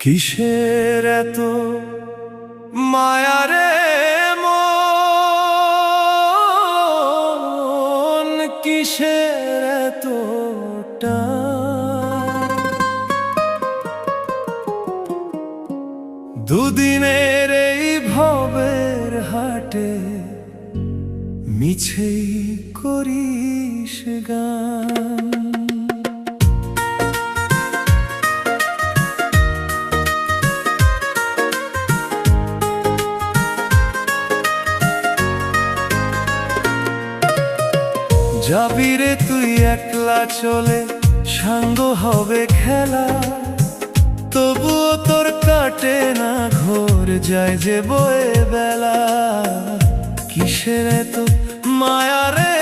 কিসের এত মায়া রে মন, কিসের এত টান? দুদিনের এই ভবের হাটে মিছেই করিস গান। যাবি রে তুই একলা চলে, সাঙ্গ হবে খেলা, তবুও তোর কাটে না ঘোর, যায় যে বয়ে বেলা। কিসের এত মায়া রে